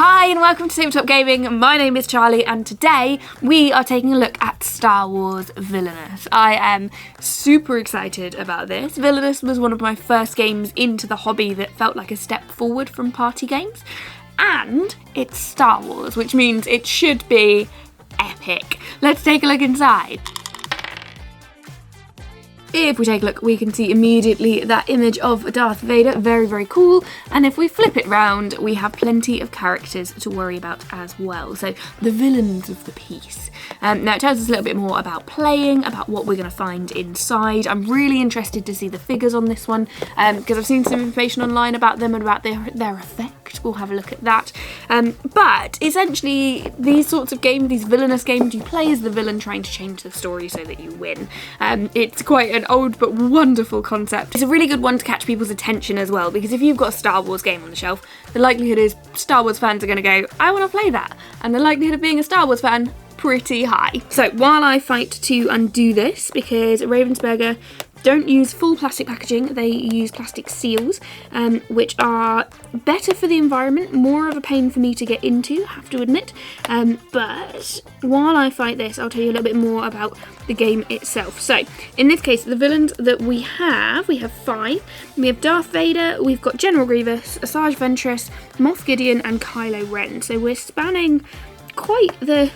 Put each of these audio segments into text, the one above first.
Hi and welcome to Tabletop Gaming. My name is Charlie and today we are taking a look at Star Wars Villainous. I am super excited about this. Villainous was one of my first games into the hobby that felt like a step forward from party games. And it's Star Wars, which means it should be epic. Let's take a look inside. If we take a look, we can see immediately that image of Darth Vader, very, very cool. And if we flip it round, we have plenty of characters to worry about as well. So the villains of the piece. Now it tells us a little bit more about playing, about what we're going to find inside. I'm really interested to see the figures on this one because I've seen some information online about them and about their effect. We'll have a look at that. But essentially, these sorts of games, these villainous games, you play as the villain trying to change the story so that you win. It's quite an old but wonderful concept. It's a really good one to catch people's attention as well, because if you've got a Star Wars game on the shelf, the likelihood is Star Wars fans are going to go, I want to play that. And the likelihood of being a Star Wars fan, pretty high. So while I fight to undo this, because Ravensburger don't use full plastic packaging, they use plastic seals, which are better for the environment, more of a pain for me to get into, I have to admit. But while I fight this, I'll tell you a little bit more about the game itself. So, in this case, the villains that we have 5. We have Darth Vader, we've got General Grievous, Asajj Ventress, Moff Gideon, and Kylo Ren. So we're spanning quite the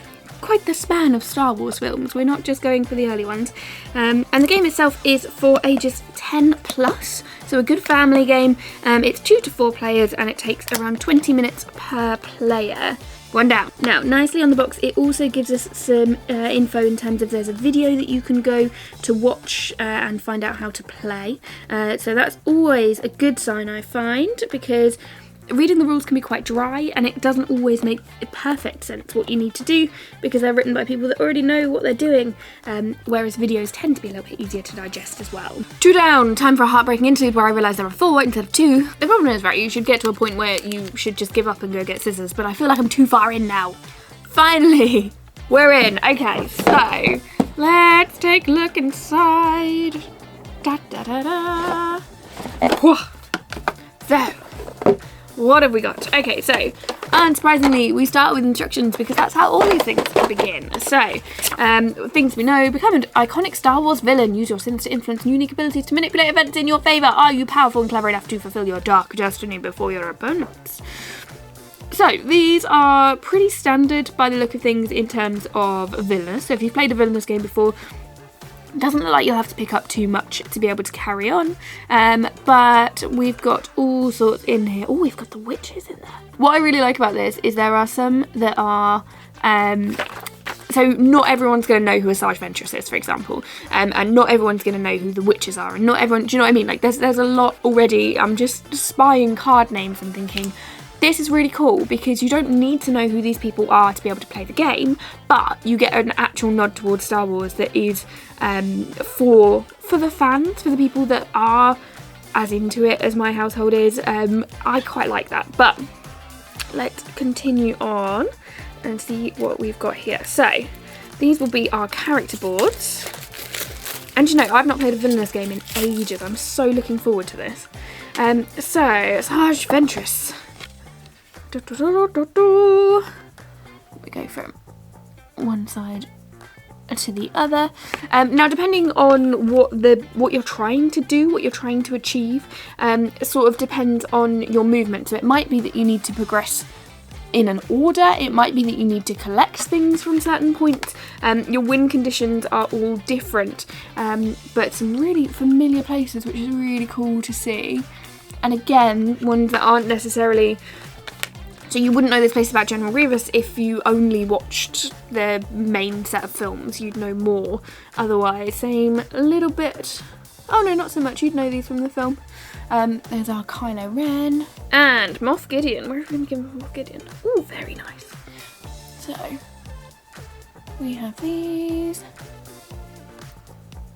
span of Star Wars films. We're not just going for the early ones. And the game itself is for ages 10 plus, so a good family game. It's 2 to 4 players and it takes around 20 minutes per player. One down. Now, nicely on the box, it also gives us some info in terms of there's a video that you can go to watch and find out how to play. So that's always a good sign, I find, because reading the rules can be quite dry and it doesn't always make perfect sense what you need to do because they're written by people that already know what they're doing, whereas videos tend to be a little bit easier to digest as well. 2 down, time for a heartbreaking interlude where I realise there are 4 instead of 2. The problem is, right, you should get to a point where you should just give up and go get scissors, but I feel like I'm too far in now. Finally, we're in. Okay, so let's take a look inside. Da da da da. So, what have we got? Okay, so, unsurprisingly, we start with instructions because that's how all these things begin. So, things we know: become an iconic Star Wars villain. Use your sinister influence and unique abilities to manipulate events in your favour. Are you powerful and clever enough to fulfill your dark destiny before your opponents? So, these are pretty standard by the look of things in terms of Villainous. So, if you've played a Villainous game before, it doesn't look like you'll have to pick up too much to be able to carry on, but we've got all sorts in here. Oh, we've got the witches in there. What I really like about this is there are some that are, so not everyone's going to know who Asajj Ventress is, for example, and not everyone's going to know who the witches are, and not everyone, do you know what I mean? Like, there's a lot already. I'm just spying card names and thinking, this is really cool because you don't need to know who these people are to be able to play the game, but you get an actual nod towards Star Wars that is for the fans, for the people that are as into it as my household is. I quite like that, but let's continue on and see what we've got here. So these will be our character boards, and you know, I've not played a Villainous game in ages. I'm so looking forward to this. So Asajj Ventress. We go from one side to the other. Now, depending on what you're trying to do, what you're trying to achieve, it sort of depends on your movement. So it might be that you need to progress in an order. It might be that you need to collect things from certain points. Your win conditions are all different, but some really familiar places, which is really cool to see. And again, ones that aren't necessarily. So you wouldn't know this place about General Grievous if you only watched the main set of films. You'd know more otherwise. Same a little bit. Oh no, not so much. You'd know these from the film. There's our Kylo Ren. And Moff Gideon. Where have we been given Moff Gideon? Ooh, very nice. So, we have these.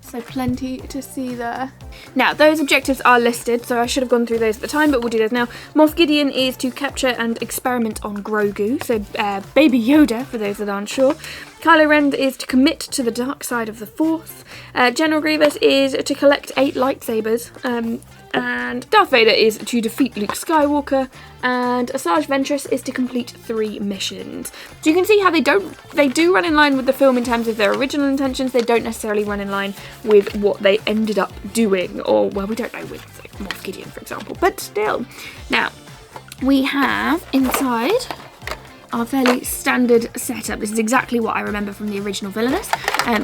So plenty to see there. Now, those objectives are listed, so I should have gone through those at the time, but we'll do those now. Moff Gideon is to capture and experiment on Grogu, so Baby Yoda, for those that aren't sure. Kylo Ren is to commit to the dark side of the Force. General Grievous is to collect 8 lightsabers. And Darth Vader is to defeat Luke Skywalker, and Asajj Ventress is to complete 3 missions. So you can see how they do run in line with the film in terms of their original intentions. They don't necessarily run in line with what they ended up doing, or, well, we don't know with Moff Gideon, for example, but still. Now, we have inside our fairly standard setup. This is exactly what I remember from the original Villainous.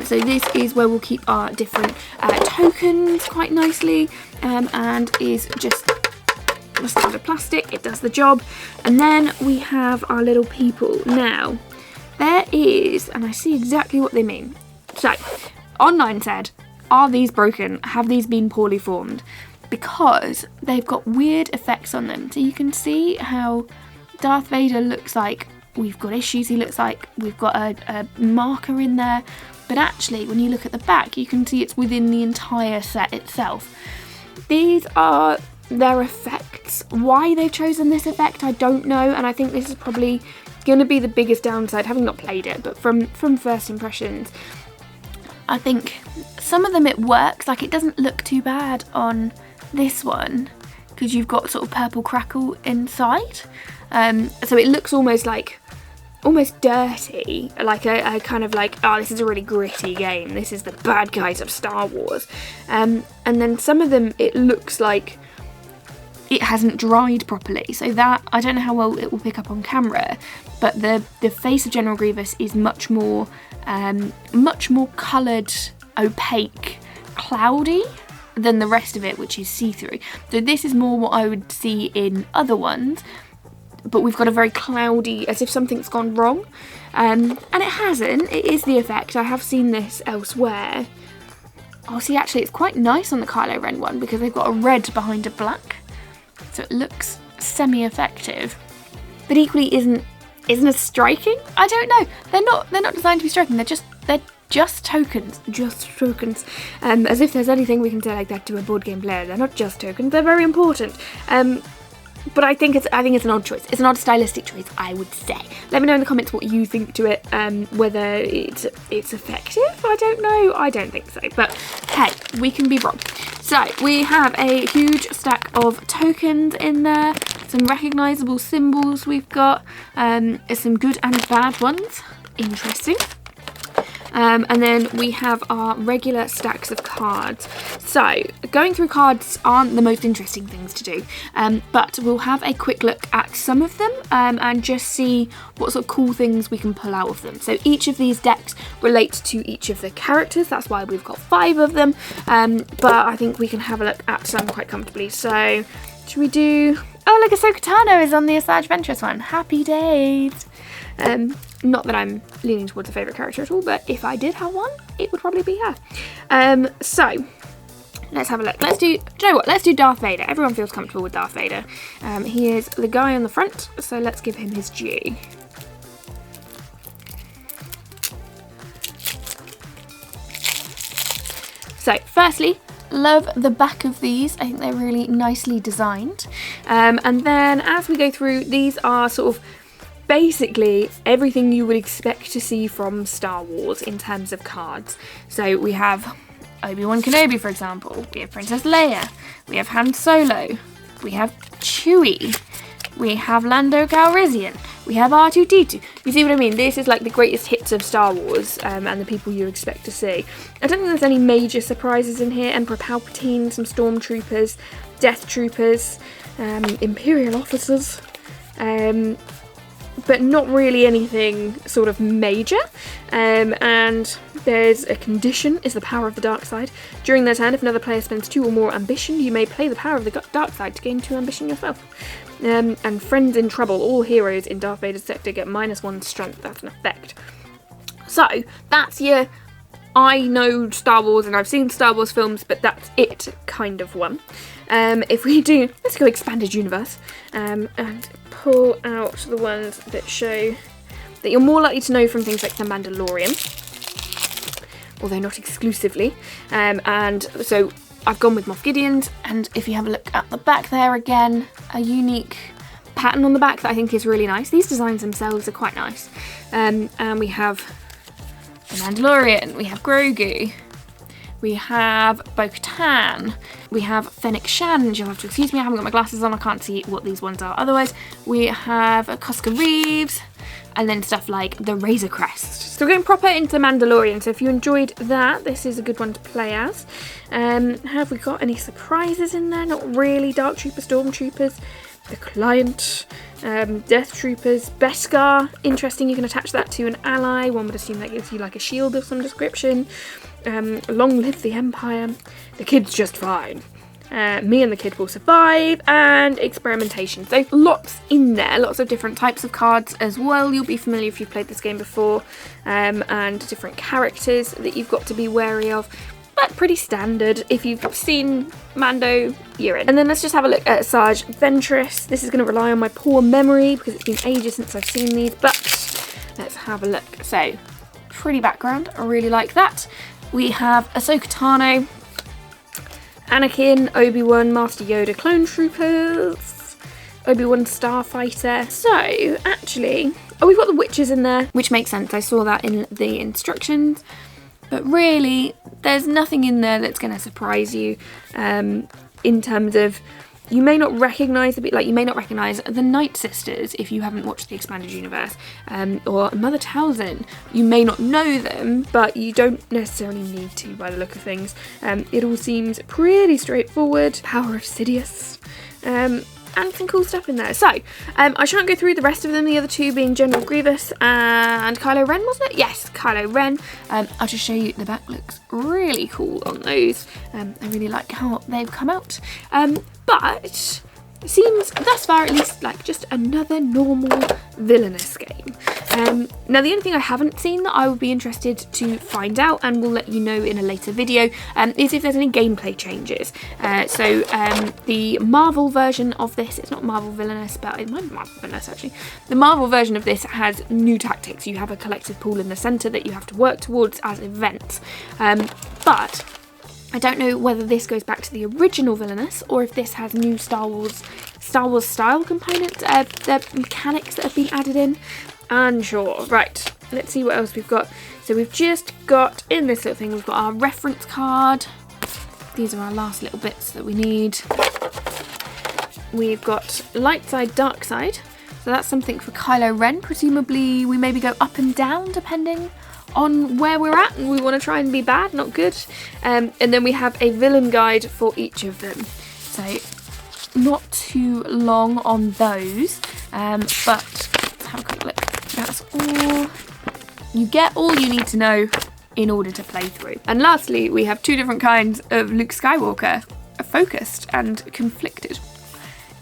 So this is where we'll keep our different tokens quite nicely, and is just a standard plastic. It does the job. And then we have our little people. Now, there is, and I see exactly what they mean. So, online said, are these broken? Have these been poorly formed? Because they've got weird effects on them. So you can see how Darth Vader looks like we've got issues. He looks like we've got a marker in there. But actually, when you look at the back, you can see it's within the entire set itself. These are their effects. Why they've chosen this effect, I don't know. And I think this is probably going to be the biggest downside, having not played it, but from first impressions. I think some of them it works. Like, it doesn't look too bad on this one, because you've got sort of purple crackle inside. So it looks almost dirty, like a kind of like, oh, this is a really gritty game. This is the bad guys of Star Wars. And then some of them, it looks like it hasn't dried properly. So that, I don't know how well it will pick up on camera, but the face of General Grievous is much more coloured, opaque, cloudy than the rest of it, which is see-through. So this is more what I would see in other ones, but we've got a very cloudy, as if something's gone wrong. And it hasn't. It is the effect. I have seen this elsewhere. Oh, see, actually, it's quite nice on the Kylo Ren one, because they've got a red behind a black. So it looks semi-effective. But equally isn't as striking. I don't know. They're not designed to be striking. They're just tokens. Just tokens. As if there's anything we can say like that to a board game player. They're not just tokens. They're very important. But I think it's an odd choice. It's an odd stylistic choice, I would say. Let me know in the comments what you think to it, whether it's effective. I don't know. I don't think so. But hey, we can be wrong. So we have a huge stack of tokens in there. Some recognisable symbols we've got. Some good and bad ones. Interesting. And then we have our regular stacks of cards. So going through cards aren't the most interesting things to do, but we'll have a quick look at some of them and just see what sort of cool things we can pull out of them. So each of these decks relate to each of the characters. That's why we've got 5 of them, but I think we can have a look at some quite comfortably. So should we do... Oh, look, Ahsoka Tano is on the Asajj Ventress one. Happy days. Not that I'm leaning towards a favourite character at all, but if I did have one, it would probably be her. So, let's have a look. Do you know what? Let's do Darth Vader. Everyone feels comfortable with Darth Vader. He is the guy on the front, so let's give him his due. So, firstly, love the back of these. I think they're really nicely designed. And then as we go through, these are sort of basically everything you would expect to see from Star Wars in terms of cards. So we have Obi-Wan Kenobi, for example. We have Princess Leia. We have Han Solo. We have Chewie. We have Lando Calrissian. We have R2-D2. You see what I mean? This is like the greatest hits of Star Wars and the people you expect to see. I don't think there's any major surprises in here. Emperor Palpatine, some Stormtroopers, Death Troopers, Imperial officers. But not really anything sort of major. And there's a condition, is the power of the dark side. During their turn, if another player spends 2 or more ambition, you may play the power of the dark side to gain 2 ambition yourself. And friends in trouble, all heroes in Darth Vader's sector get -1 strength. That's an effect. So, that's your, I know Star Wars and I've seen Star Wars films, but that's it kind of one. If we do, let's go expanded universe, and pull out the ones that show that you're more likely to know from things like The Mandalorian, although not exclusively. And so I've gone with Moff Gideon's, and if you have a look at the back there again, a unique pattern on the back that I think is really nice. These designs themselves are quite nice. And we have The Mandalorian, we have Grogu, We have Bo-Katan. We have Fennec Shand. You'll have to excuse me, I haven't got my glasses on, I can't see what these ones are. Otherwise, we have Cosca Reeves, and then stuff like the Razor Crest. So we're going proper into Mandalorian, so if you enjoyed that, this is a good one to play as. Have we got any surprises in there? Not really. Dark Troopers, Stormtroopers, the Client, Death Troopers, Beskar. Interesting, you can attach that to an ally. One would assume that gives you like a shield of some description. Long live the Empire. The kid's just fine. Me and the kid will survive, and experimentation. So lots in there, lots of different types of cards as well. You'll be familiar if you've played this game before, and different characters that you've got to be wary of. But pretty standard. If you've seen Mando, you're in. And then let's just have a look at Sarge Ventress. This is going to rely on my poor memory because it's been ages since I've seen these, but let's have a look. So, pretty background. I really like that. We have Ahsoka Tano, Anakin, Obi-Wan, Master Yoda, Clone Troopers, Obi-Wan Starfighter. So, actually, we've got the witches in there, which makes sense. I saw that in the instructions. But really, there's nothing in there that's going to surprise you in terms of, you may not recognise you may not recognise the Night Sisters if you haven't watched the Expanded Universe, or Mother Talzin. You may not know them, but you don't necessarily need to by the look of things. It all seems pretty straightforward. Power of Sidious. And some cool stuff in there. So, I shan't go through the rest of them, the other two being General Grievous and Kylo Ren, wasn't it? Yes, Kylo Ren. I'll just show you the back looks really cool on those. I really like how they've come out. But it seems, thus far at least, like just another normal Villainous game. Now the only thing I haven't seen that I would be interested to find out, and will let you know in a later video, is if there's any gameplay changes. So the Marvel version of this, it's not Marvel Villainous, but it might be Marvel Villainous actually. The Marvel version of this has new tactics. You have a collective pool in the centre that you have to work towards as events. But I don't know whether this goes back to the original Villainous or if this has new Star Wars style components, the mechanics that have been added in. Unsure. Right, let's see what else we've got. So we've just got, in this little thing, we've got our reference card. These are our last little bits that we need. We've got light side, dark side. So that's something for Kylo Ren. Presumably we maybe go up and down depending on where we're at, and we want to try and be bad, not good. And then we have a villain guide for each of them. So not too long on those, but let's have a quick look. That's all. You get all you need to know in order to play through. And lastly, we have two different kinds of Luke Skywalker, focused and conflicted.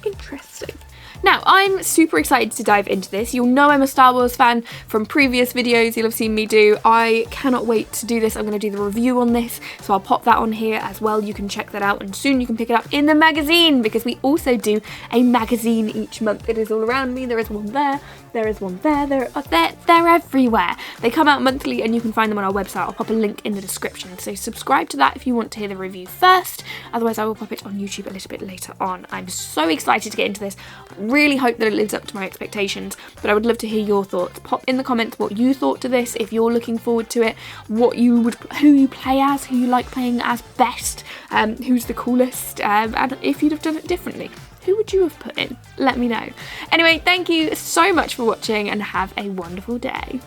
Interesting. Now, I'm super excited to dive into this. You'll know I'm a Star Wars fan from previous videos you'll have seen me do. I cannot wait to do this. I'm going to do the review on this, so I'll pop that on here as well. You can check that out, and soon you can pick it up in the magazine, because we also do a magazine each month. It is all around me. There is one there, there is one there, they're everywhere. They come out monthly, and you can find them on our website. I'll pop a link in the description, so subscribe to that if you want to hear the review first. Otherwise, I will pop it on YouTube a little bit later on. I'm so excited to get into this. Really hope that it lives up to my expectations, but I would love to hear your thoughts. Pop in the comments what you thought to this, if you're looking forward to it, who you play as, who you like playing as best, who's the coolest, and if you'd have done it differently. Who would you have put in? Let me know. Anyway, thank you so much for watching, and have a wonderful day.